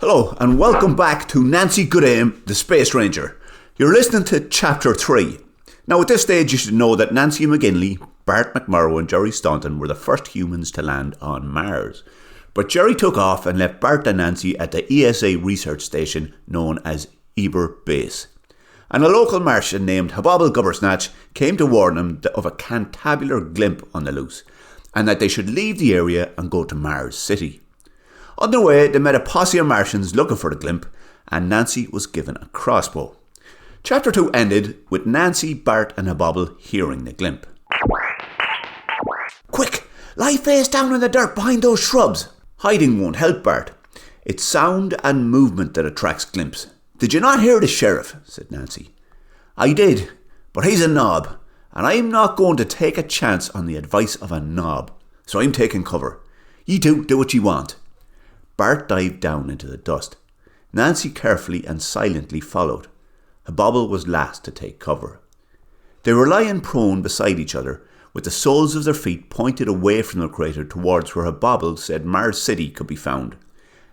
Hello and welcome back to Nancy Goodame, the Space Ranger. You're listening to Chapter 3. Now at this stage you should know that Nancy McGinley, Bart McMurrow and Jerry Staunton were the first humans to land on Mars. But Jerry took off and left Bart and Nancy at the ESA research station known as Eber Base. And a local Martian named Hobobble Gubbersnach came to warn them of a cantabular glimp on the loose and that they should leave the area and go to Mars City. On their way, they met a posse of Martians looking for the glimp, and Nancy was given a crossbow. Chapter 2 ended with Nancy, Bart and Hobobble hearing the glimp. Quick! Lie face down in the dirt behind those shrubs! Hiding won't help, Bart. It's sound and movement that attracts glimps. Did you not hear the sheriff? Said Nancy. I did, but he's a knob, and I'm not going to take a chance on the advice of a knob, so I'm taking cover. You two do what you want. Bart dived down into the dust. Nancy carefully and silently followed. Hobobble was last to take cover. They were lying prone beside each other, with the soles of their feet pointed away from the crater towards where Hobobble said Mars City could be found.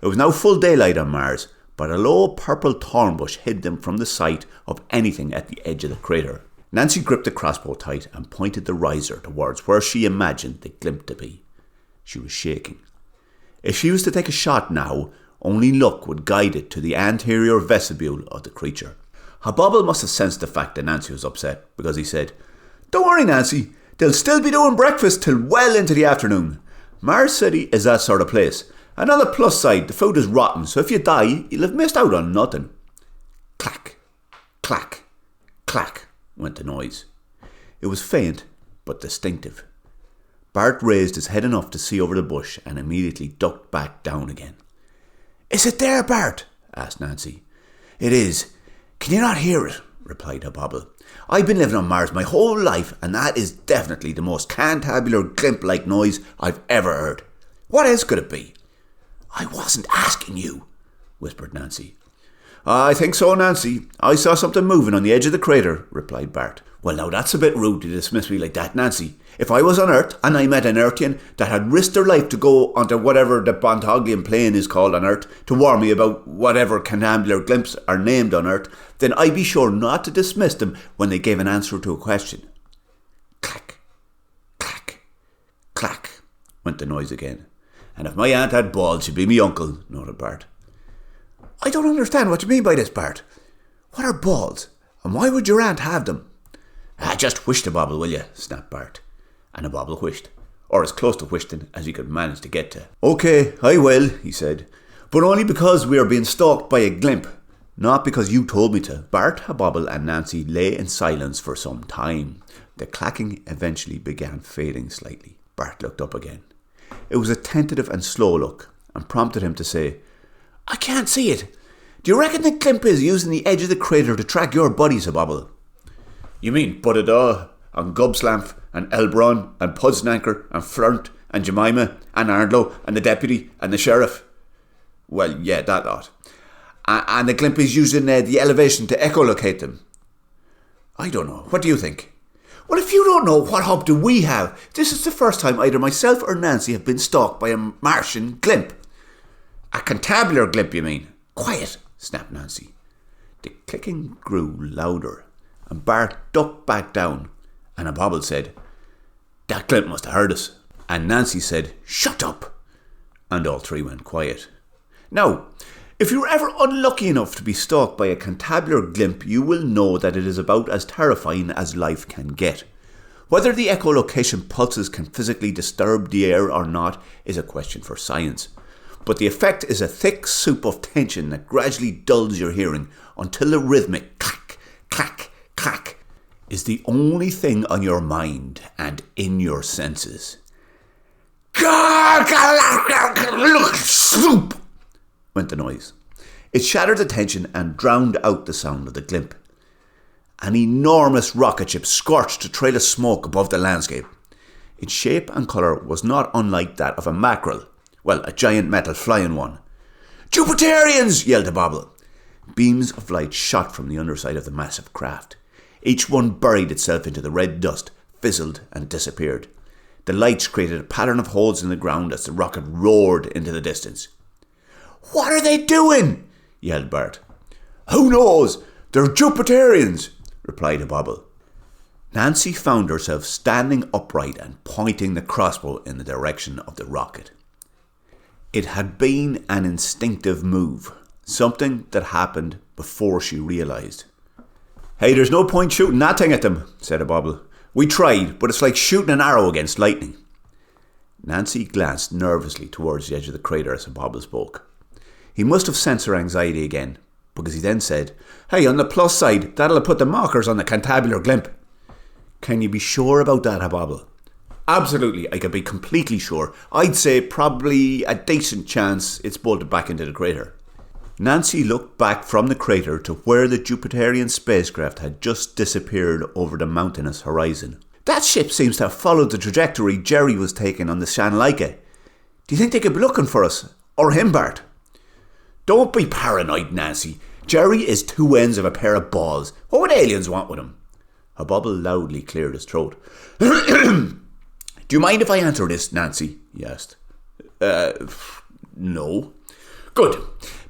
It was now full daylight on Mars, but a low purple thorn bush hid them from the sight of anything at the edge of the crater. Nancy gripped the crossbow tight and pointed the riser towards where she imagined the glimp to be. She was shaking. If she was to take a shot now, only luck would guide it to the anterior vestibule of the creature. Hobobble must have sensed the fact that Nancy was upset, because he said, Don't worry, Nancy, they'll still be doing breakfast till well into the afternoon. Mars City is that sort of place. And on the plus side, the food is rotten, so if you die, you'll have missed out on nothing. Clack, clack, clack went the noise. It was faint, but distinctive. Bart raised his head enough to see over the bush and immediately ducked back down again. Is it there, Bart? Asked Nancy. It is. Can you not hear it? Replied Hobobble. I've been living on Mars my whole life, and that is definitely the most cantabular glimp-like noise I've ever heard. What else could it be? I wasn't asking you, whispered Nancy. I think so, Nancy. I saw something moving on the edge of the crater, replied Bart. Well, now that's a bit rude to dismiss me like that, Nancy. If I was on Earth and I met an Earthian that had risked their life to go onto whatever the Bontoglian plane is called on Earth to warn me about whatever cantabular glimps are named on Earth, then I'd be sure not to dismiss them when they gave an answer to a question. Clack, clack, clack went the noise again. And if my aunt had balls, she'd be me uncle, noted Bart. I don't understand what you mean by this, Bart. What are balls? And why would your aunt have them? Just whish the bobble, will you? Snapped Bart. And Hobobble whished, or as close to whishing as he could manage to get to. Okay, I will, he said, but only because we are being stalked by a glimp, not because you told me to. Bart, Hobobble and Nancy lay in silence for some time. The clacking eventually began fading slightly. Bart looked up again. It was a tentative and slow look, and prompted him to say, I can't see it. Do you reckon the glimp is using the edge of the crater to track your buddies, Hobobble? You mean Budadaw and Gubbersnach and Elbron and Pudsnanker and Flirnt and Jemima and Arndlow and the deputy and the sheriff? Well, yeah, that lot. And the glimp is using the elevation to echolocate them. I don't know. What do you think? Well, if you don't know, what hope do we have? This is the first time either myself or Nancy have been stalked by a Martian glimp. A cantabular glimp, you mean? Quiet, snapped Nancy. The clicking grew louder, and Bart ducked back down, and Hobobble said, That glimp must have heard us. And Nancy said, Shut up! And all three went quiet. Now, if you're ever unlucky enough to be stalked by a cantabular glimp, you will know that it is about as terrifying as life can get. Whether the echolocation pulses can physically disturb the air or not is a question for science. But the effect is a thick soup of tension that gradually dulls your hearing until the rhythmic clack, clack, clack is the only thing on your mind and in your senses. Swoop! Went the noise. It shattered the tension and drowned out the sound of the glimp. An enormous rocket ship scorched a trail of smoke above the landscape. Its shape and colour was not unlike that of a mackerel. Well, a giant metal flying one. Jupiterians! Yelled Hobobble. Beams of light shot from the underside of the massive craft. Each one buried itself into the red dust, fizzled and disappeared. The lights created a pattern of holes in the ground as the rocket roared into the distance. "What are they doing?" yelled Bart. "Who knows? They're Jupiterians," replied Hobobble. Nancy found herself standing upright and pointing the crossbow in the direction of the rocket. It had been an instinctive move, something that happened before she realised. "Hey, there's no point shooting that thing at them," said Hobobble. "We tried, but it's like shooting an arrow against lightning." Nancy glanced nervously towards the edge of the crater as Hobobble spoke. He must have sensed her anxiety again, because he then said, "Hey, on the plus side, that'll put the markers on the cantabular glimp." "Can you be sure about that, Hobobble?" "Absolutely, I can be completely sure. I'd say probably a decent chance it's bolted back into the crater." Nancy looked back from the crater to where the Jupiterian spacecraft had just disappeared over the mountainous horizon. "That ship seems to have followed the trajectory Jerry was taking on the Shanlaika. Do you think they could be looking for us? Or him, Bart?" "Don't be paranoid, Nancy. Jerry is two ends of a pair of balls. What would aliens want with him?" Hobobble loudly cleared his throat. "Do you mind if I answer this, Nancy?" he asked. No. "Good,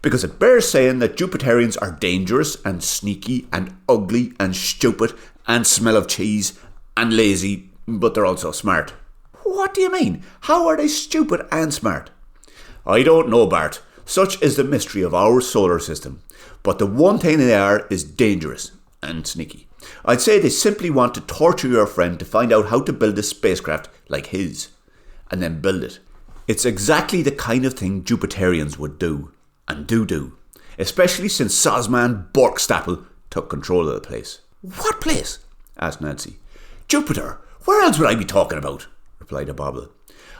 because it bears saying that Jupiterians are dangerous and sneaky and ugly and stupid and smell of cheese and lazy, but they're also smart." "What do you mean? How are they stupid and smart?" "I don't know, Bart. Such is the mystery of our solar system. But the one thing they are is dangerous and sneaky. I'd say they simply want to torture your friend to find out how to build a spacecraft like his, and then build it. It's exactly the kind of thing Jupiterians would do, and do, especially since Sozman Borkstapple took control of the place." "What place?" asked Nancy. "Jupiter. Where else would I be talking about?" replied Hobobble.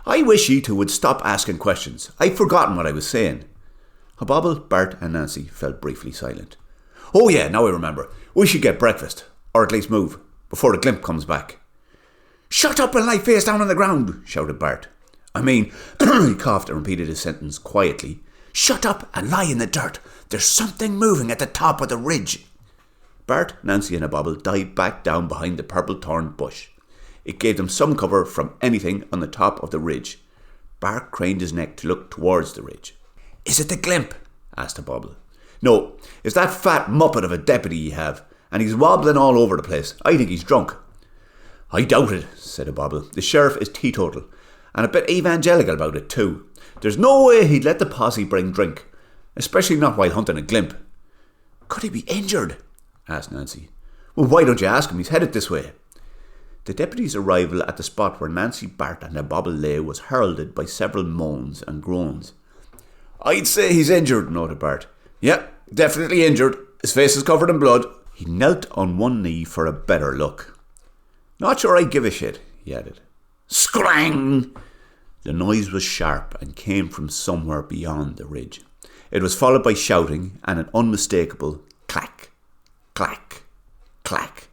"I wish you two would stop asking questions. I've forgotten what I was saying." Hobobble, Bart and Nancy fell briefly silent. "Oh yeah, now I remember. We should get breakfast, or at least move, before the glimp comes back." "Shut up and lie face down on the ground," shouted Bart. He coughed and repeated his sentence quietly. "Shut up and lie in the dirt. There's something moving at the top of the ridge." Bart, Nancy and Hobobble dived back down behind the purple thorn bush. It gave them some cover from anything on the top of the ridge. Bart craned his neck to look towards the ridge. "Is it the glimp?" asked Hobobble. "No, it's that fat muppet of a deputy you have, and he's wobbling all over the place. I think he's drunk." "I doubt it," said Hobobble. "The sheriff is teetotal, and a bit evangelical about it too. There's no way he'd let the posse bring drink, especially not while hunting a glimp." "Could he be injured?" asked Nancy. "Well, why don't you ask him? He's headed this way." The deputy's arrival at the spot where Nancy, Bart and Hobobble lay was heralded by several moans and groans. "I'd say he's injured," noted Bart. "Yep, definitely injured. His face is covered in blood." He knelt on one knee for a better look. "Not sure I give a shit," he added. Scrang! The noise was sharp and came from somewhere beyond the ridge. It was followed by shouting and an unmistakable clack, clack, clack.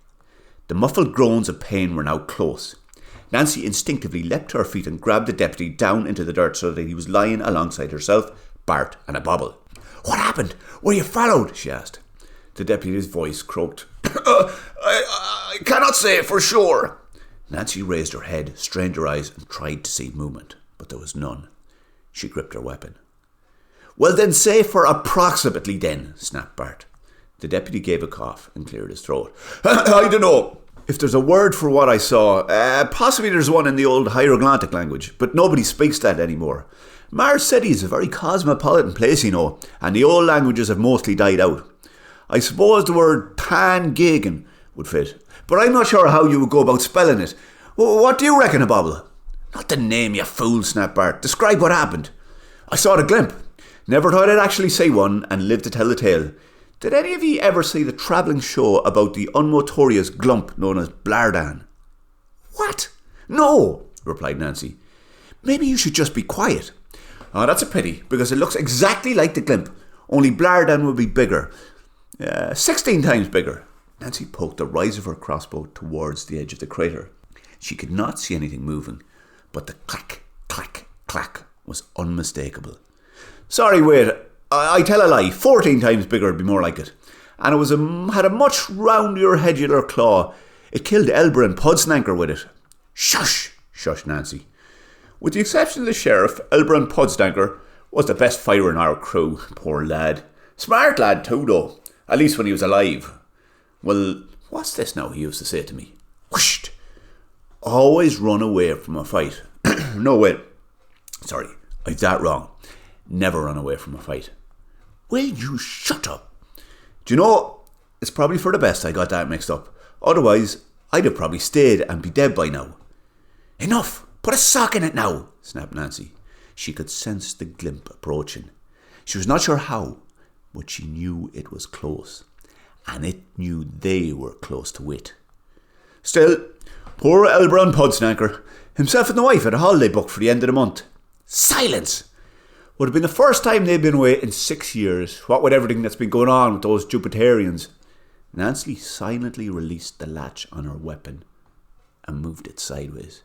The muffled groans of pain were now close. Nancy instinctively leapt to her feet and grabbed the deputy down into the dirt so that he was lying alongside herself, Bart and Hobobble. "What happened? Were you followed?" she asked. The deputy's voice croaked. I cannot say for sure." Nancy raised her head, strained her eyes and tried to see movement, but there was none. She gripped her weapon. "Well then say for approximately then," snapped Bart. The deputy gave a cough and cleared his throat. "I don't know. If there's a word for what I saw, possibly there's one in the old hieroglyphic language, but nobody speaks that anymore. Mars City is a very cosmopolitan place, you know, and the old languages have mostly died out. I suppose the word Tan-Gagan would fit, but I'm not sure how you would go about spelling it. What do you reckon, Hobobble?" "Not the name, you fool," snapped Bart. "Describe what happened." "I saw the glimp. Never thought I'd actually see one and live to tell the tale. Did any of you ever see the travelling show about the unnotorious glump known as Blardan?" "What? No," replied Nancy. "Maybe you should just be quiet." "Oh, that's a pity, because it looks exactly like the glimp, only Blardan would be bigger. 16 times bigger." Nancy poked the rise of her crossbow towards the edge of the crater. She could not see anything moving, but the clack, clack, clack was unmistakable. "Sorry, wait, I tell a lie. 14 times bigger would be more like it. And it had a much roundier headular claw. It killed Elber and Pudsnanker with it." "Shush!" shushed Nancy. "With the exception of the sheriff, Elber and Pudsnanker Was the best fighter in our crew, poor lad. Smart lad too, though. At least when he was alive. Well, what's this now, he used to say to me. Whoosh! Always run away from a fight. No, wait. Sorry, I've that wrong. Never run away from a fight. Will you shut up? Do you know, it's probably for the best I got that mixed up. Otherwise, I'd have probably stayed and be dead by now. Enough! Put a sock in it now, snapped Nancy. She could sense the glimp approaching. She was not sure how, but she knew it was close. And it knew they were close to it. Still, poor Elbron Pudsnacker, himself and the wife had a holiday booked for the end of the month. Silence! Would have been the first time they'd been away in 6 years, what with everything that's been going on with those Jupiterians. Nancy silently released the latch on her weapon and moved it sideways.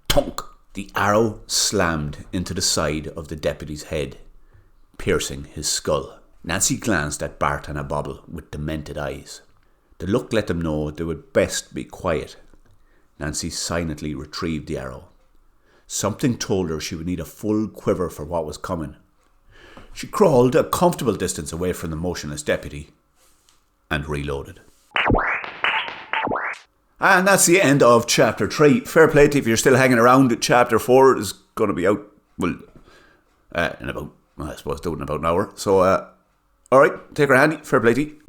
Tunk! The arrow slammed into the side of the deputy's head, piercing his skull. Nancy glanced at Bart and Hobobble with demented eyes. The look let them know they would best be quiet. Nancy silently retrieved the arrow. Something told her she would need a full quiver for what was coming. She crawled a comfortable distance away from the motionless deputy and reloaded. And that's the end of chapter 3. Fair play to you if you're still hanging around. Chapter 4 is going to be out, well, in about, I suppose, in about an hour. So, alright, take her handy. Fair play to you.